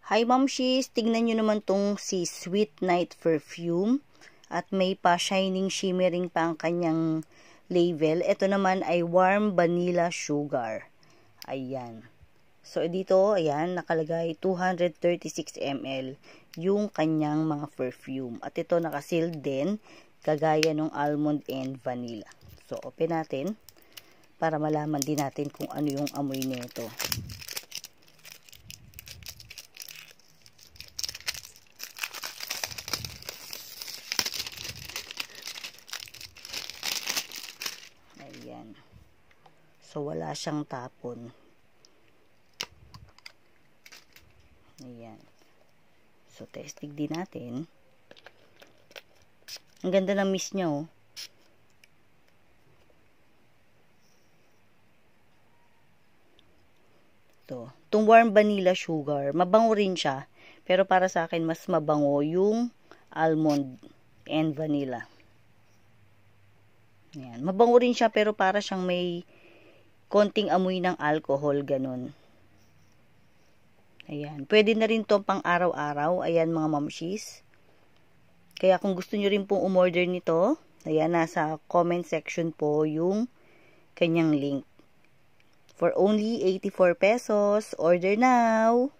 Hi Momshies! Tingnan nyo naman tong si Sweet Night Perfume. At may pa shining shimmering pa ang kanyang label. Ito naman ay Warm Vanilla Sugar. Ayan. So dito, ayan, nakalagay 236 ml yung kanyang mga perfume. At ito nakasealed din, kagaya ng almond and vanilla. So open natin para malaman din natin kung ano yung amoy nito. Ayan. So, wala siyang tapon. Ayan. So, testing din natin. Ang ganda ng mist niya, oh. Ito. Itong warm vanilla sugar. Mabango rin siya. Pero para sa akin, mas mabango yung almond and vanilla. Ayan. Mabango rin siya pero para siyang may konting amoy ng alcohol, ganun. Ayan. Pwede na rin to pang araw-araw. Ayan mga Momshies. Kaya kung gusto nyo rin pong umorder nito, ayan, nasa comment section po yung kanyang link. For only 84 pesos. Order now!